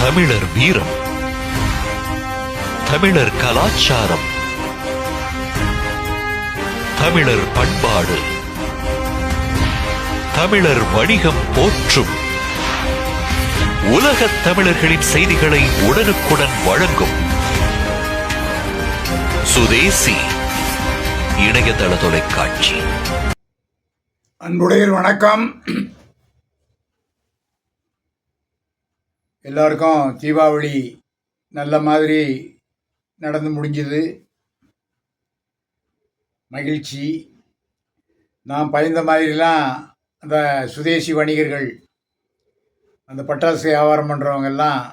தமிழர் வீரம், தமிழர் கலாச்சாரம், தமிழர் பண்பாடு, தமிழர் வணிகம் போற்றும் உலகத் தமிழர்களின் செய்திகளை உடனுக்குடன் வழங்கும் சுதேசி இணையதள தொலைக்காட்சி. அன்புடையர் வணக்கம். எல்லாருக்கும் தீபாவளி நல்ல மாதிரி நடந்து முடிஞ்சது. மகிழ்ச்சி. நான் பயந்த மாதிரிலாம் அந்த சுதேசி வணிகர்கள், அந்த பட்டாசு வியாபாரம் பண்ணுறவங்கெல்லாம்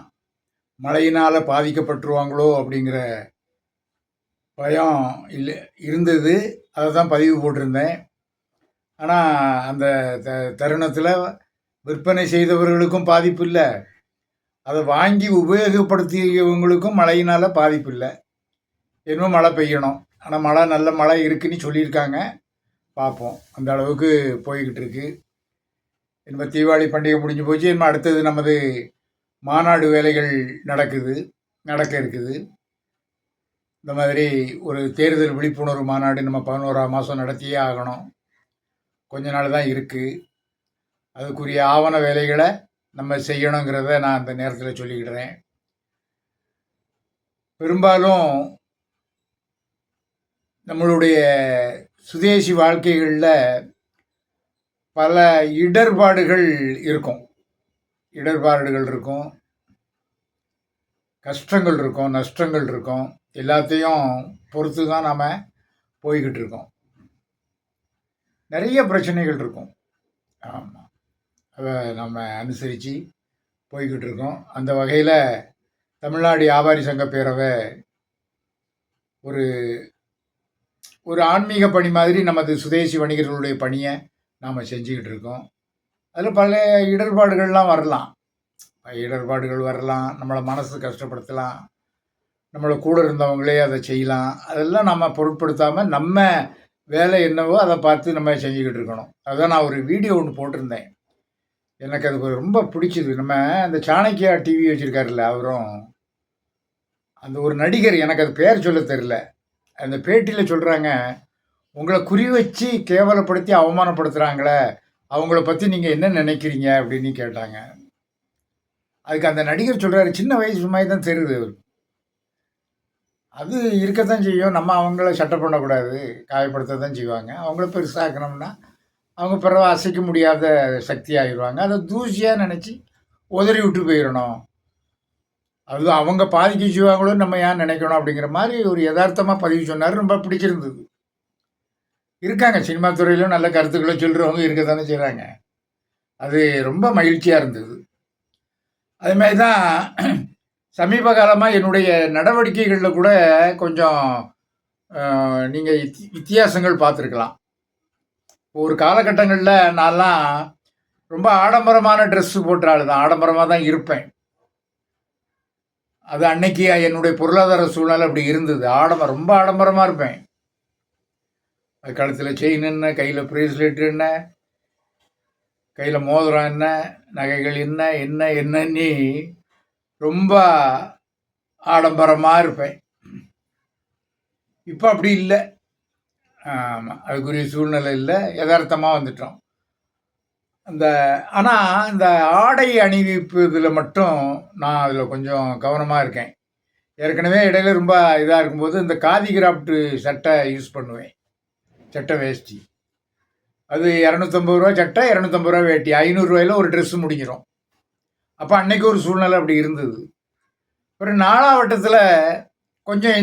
மழையினால் பாதிக்கப்பட்டுருவாங்களோ அப்படிங்கிற பயம் இருந்தது. அதை தான் பதிவு போட்டிருந்தேன். ஆனால் அந்த தருணத்தில் விற்பனை செய்தவர்களுக்கும் பாதிப்பு இல்லை, அதை வாங்கி உபயோகப்படுத்தியவங்களுக்கும் மழையினால் பாதிப்பு இல்லை. இன்னும் மழை பெய்யணும், ஆனால் நல்ல மழை இருக்குன்னு சொல்லியிருக்காங்க. பார்ப்போம். அந்த அளவுக்கு போய்கிட்டு இருக்கு. இனிமே தீபாவளி பண்டிகை முடிஞ்சு போச்சு. இனிமே அடுத்தது நமது மாநாடு வேலைகள் நடக்க இருக்குது. இந்த மாதிரி ஒரு தேர்தல் விழிப்புணர்வு மாநாடு நம்ம 11ஆம் மாதம் நடத்தியே ஆகணும். கொஞ்ச நாள் தான் இருக்குது. அதுக்குரிய ஆவண வேலைகளை நம்ம செய்யணுங்கிறத நான் அந்த நேரத்தில் சொல்லிக்கிடுறேன். பெரும்பாலும் நம்மளுடைய சுதேசி வாழ்க்கைகளில் பல இடர்பாடுகள் இருக்கும், கஷ்டங்கள் இருக்கும், நஷ்டங்கள் இருக்கும். எல்லாத்தையும் பொறுத்து தான் நாம் போய்கிட்டு இருக்கோம். நிறைய பிரச்சனைகள் இருக்கும். ஆமாம், அதை நம்ம அனுசரித்து போய்கிட்டு இருக்கோம். அந்த வகையில் தமிழ்நாடு வியாபாரி சங்க பேரவை ஒரு ஆன்மீக பணி மாதிரி நமது சுதேசி வணிகர்களுடைய பணியை நாம் செஞ்சுக்கிட்டு இருக்கோம். அதில் பல இடர்பாடுகள்லாம் வரலாம், நம்மளை மனசு கஷ்டப்படுத்தலாம், நம்மளை கூட இருந்தவங்களே அதை செய்யலாம். அதெல்லாம் நம்ம பொருட்படுத்தாமல் நம்ம வேலை என்னவோ அதை பார்த்து நம்ம செஞ்சுக்கிட்டு இருக்கணும். அதுதான் நான் ஒரு வீடியோ ஒன்று போட்டிருந்தேன். எனக்கு அது ரொம்ப பிடிச்சிது. நம்ம அந்த சாணக்கியா டிவி வச்சுருக்காருல்ல, அவரும் அந்த ஒரு நடிகர், எனக்கு அது பேர் சொல்ல தெரில, அந்த பேட்டியில் சொல்கிறாங்க, உங்களை குறி வச்சு கேவலப்படுத்தி அவமானப்படுத்துகிறாங்களே, அவங்கள பற்றி நீங்கள் என்ன நினைக்கிறீங்க அப்படின்னு கேட்டாங்க. அதுக்கு அந்த நடிகர் சொல்கிறாரு, சின்ன வயசு மாதிரி தான் தெரியுது, அது இருக்கத்தான் செய்யும். நம்ம அவங்கள சட்டை பண்ணக்கூடாது, காயப்படுத்த தான் செய்வாங்க. அவங்கள பெருசாக்கணும்னா அவங்க பிறகு அசைக்க முடியாத சக்தி ஆகிடுவாங்க. அதை தூசியாக நினச்சி உதறி விட்டு போயிடணும். அது அவங்க பாதிக்க செய்வாங்களோ நம்ம ஏன் நினைக்கணும் அப்படிங்கிற மாதிரி ஒரு யதார்த்தமாக பதிவு சொன்னார். ரொம்ப பிடிச்சிருந்தது. இருக்காங்க சினிமா துறையிலும் நல்ல கருத்துக்களை சொல்கிறவங்க இருக்க தானே செய்கிறாங்க. அது ரொம்ப மகிழ்ச்சியாக இருந்தது. அதுமாதிரி தான் சமீப காலமாக என்னுடைய நடவடிக்கைகளில் கூட கொஞ்சம் நீங்கள் வித்தியாசங்கள் பார்த்துருக்கலாம். ஒரு காலகட்டங்களில் நான்லாம் ரொம்ப ஆடம்பரமான ட்ரெஸ்ஸு போட்ட ஆள் தான், ஆடம்பரமாக தான் இருப்பேன். அது அன்னைக்கு என்னுடைய பொருளாதார சூழ்நிலை அப்படி இருந்தது. ரொம்ப ஆடம்பரமாக இருப்பேன். கழுத்தில் செயின் என்ன, கையில் ப்ரேஸ்லெட் என்ன, கையில் மோதிரம் என்ன, நகைகள் என்னன்னு ரொம்ப ஆடம்பரமாக இருப்பேன். இப்போ அப்படி இல்லை. ஆமாம், அதுக்குரிய சூழ்நிலை இல்லை, யதார்த்தமாக வந்துட்டோம். ஆனால் இந்த ஆடை அணிவிப்பு இதில் மட்டும் நான் அதில் கொஞ்சம் கவனமாக இருக்கேன். ஏற்கனவே இடையில ரொம்ப இதாக இருக்கும்போது இந்த காதி கிராஃப்ட் சட்டை யூஸ் பண்ணுவேன், சட்டை வேஷ்டி. அது 250 ரூபா சட்டை, 250 ரூபா வேட்டி, 500 ரூபாயில் ஒரு ட்ரெஸ்ஸு முடிஞ்சிடும். அப்போ அன்னைக்கு ஒரு சூழ்நிலை அப்படி இருந்தது. ஒரு 4ஆம் வட்டத்தில் கொஞ்சம்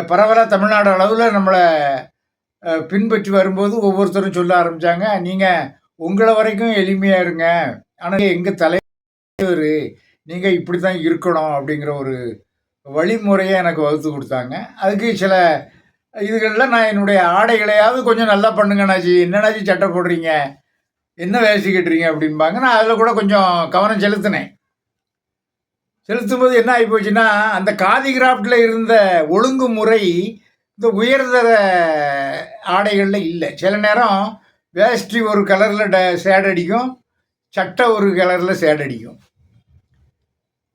பரவலாக தமிழ்நாடு அளவில் நம்மளை பின்பற்றி வரும்போது ஒவ்வொருத்தரும் சொல்ல ஆரம்பித்தாங்க, நீங்கள் உங்களை வரைக்கும் எளிமையாக இருங்க, ஆனால் எங்கள் தலைவர் நீங்கள் இப்படி தான் இருக்கணும் அப்படிங்கிற ஒரு வழிமுறையை எனக்கு வகுத்து கொடுத்தாங்க. அதுக்கு சில இதுகளில் நான் என்னுடைய ஆடைகளையாவது கொஞ்சம் நல்லா பண்ணுங்கண்ணாச்சி, என்னண்ணாச்சி சட்டை போடுறீங்க, என்ன வேஷ்டி கட்டுறீங்க அப்படிம்பாங்க. நான் அதில் கூட கொஞ்சம் கவனம் செலுத்தும்போது என்ன ஆகி போச்சுன்னா, அந்த காதி கிராஃப்டில் இருந்த ஒழுங்குமுறை இந்த உயர்தர ஆடைகளில் இல்லை. சில நேரம் வேஷ்டி ஒரு கலரில் ஷேட் அடிக்கும், சட்டை ஒரு கலரில் ஷேட் அடிக்கும்.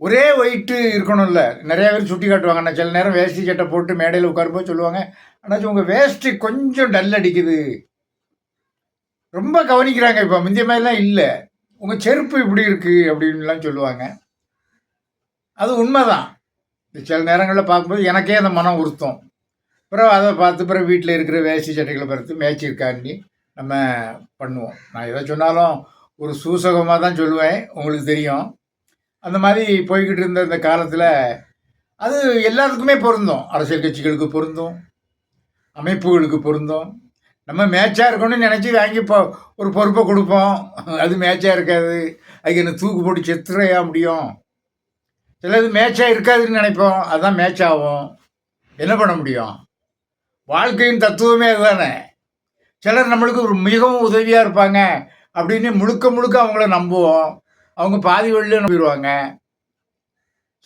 ஒரே வெயிட்டு இருக்கணும்ல. நிறைய பேர் சுட்டி காட்டுவாங்க. நான் சில நேரம் வேஷ்டி சட்டை போட்டு மேடையில் உட்காரும்போது சொல்லுவாங்க, அண்ணாச்சி உங்கள் வேஷ்டி கொஞ்சம் டல் அடிக்குது. ரொம்ப கவனிக்கிறாங்க. இப்போ முந்திய மாதிரிலாம் இல்லை. உங்கள் செருப்பு இப்படி இருக்குது அப்படின்லாம் சொல்லுவாங்க. அது உண்மைதான். சில நேரங்களில் பார்க்கும்போது எனக்கே அந்த மனம் உறுத்தும். பிறகு அதை பார்த்து பிறகு வீட்டில் இருக்கிற வேஷ்டி சட்டைகளை பார்த்து மேய்ச்சி இருக்காண்டி நம்ம பண்ணுவோம். நான் எதை சொன்னாலும் ஒரு சூசகமாக தான் சொல்லுவேன், உங்களுக்கு தெரியும். அந்த மாதிரி போய்கிட்டு இருந்த இந்த காலத்தில் அது எல்லாத்துக்குமே பொருந்தும். அரசியல் கட்சிகளுக்கு பொருந்தும், அமைப்புகளுக்கு பொருந்தும். நம்ம மேட்சாக இருக்கணும்னு நினச்சி வாங்கி ஒரு பொறுப்பை கொடுப்போம். அது மேட்சாக இருக்காது. அதுக்கு என்ன தூக்கு போட்டு செத்துறையா முடியும். சிலது மேட்சாக இருக்காதுன்னு நினைப்போம், அதுதான் மேட்ச் ஆகும். என்ன பண்ண முடியும்? வாழ்க்கையின் தத்துவமே அதுதானே. சிலர் நம்மளுக்கு ஒரு மிகவும் உதவியாக இருப்பாங்க அப்படின்னு முழுக்க முழுக்க அவங்கள நம்புவோம். அவங்க பாதி வழியில் நம்பிடுவாங்க.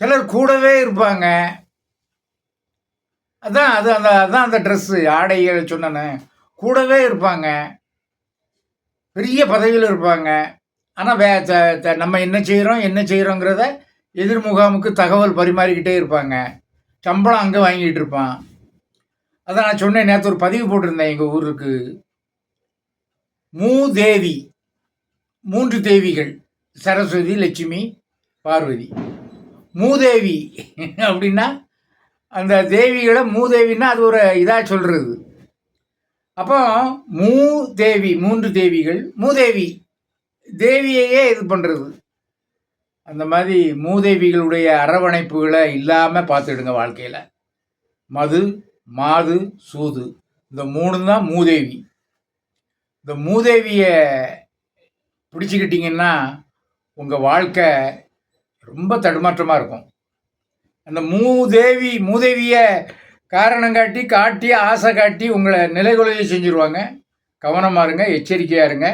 சிலர் கூடவே இருப்பாங்க. அதான் அந்த ட்ரெஸ்ஸு ஆடைகள் சொன்னேன்னு கூடவே இருப்பாங்க. பெரிய பதவியில் இருப்பாங்க. ஆனால் நம்ம என்ன செய்கிறோங்கிறத எதிர் முகாமுக்கு தகவல் பரிமாறிக்கிட்டே இருப்பாங்க. சம்பளம் அங்கே வாங்கிட்டு இருப்பான். அதான் நான் சொன்னேன், நேற்று ஒரு பதிவு போட்டிருந்தேன். எங்கள் ஊருக்கு மூதேவி, 3 தேவிகள், சரஸ்வதி, லட்சுமி, பார்வதி. மூதேவி அப்படின்னா அந்த தேவிகளை மூதேவின்னா அது ஒரு இதாக சொல்கிறது. அப்போ மூதேவி, 3 தேவிகள், மூதேவி தேவியையே இது பண்ணுறது. அந்த மாதிரி மூதேவிகளுடைய அரவணைப்புகளை இல்லாமல் பார்த்துடுங்க வாழ்க்கையில். மது, மாது, சூது, இந்த 3 தான் மூதேவி. இந்த மூதேவியை பிடிச்சிக்கிட்டிங்கன்னா உங்கள் வாழ்க்கை ரொம்ப தடுமாற்றமாக இருக்கும். அந்த மூதேவியை காரணம் காட்டி ஆசை காட்டி உங்களை நிலைகுலைய செஞ்சுருவாங்க. கவனமாக இருங்க, எச்சரிக்கையாக இருங்க.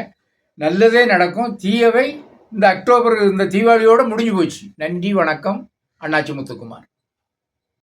நல்லதே நடக்கும். தீயவை இந்த அக்டோபர் இந்த தீபாவளியோடு முடிஞ்சு போச்சு. நன்றி, வணக்கம். அண்ணாச்சி முத்துக்குமார்.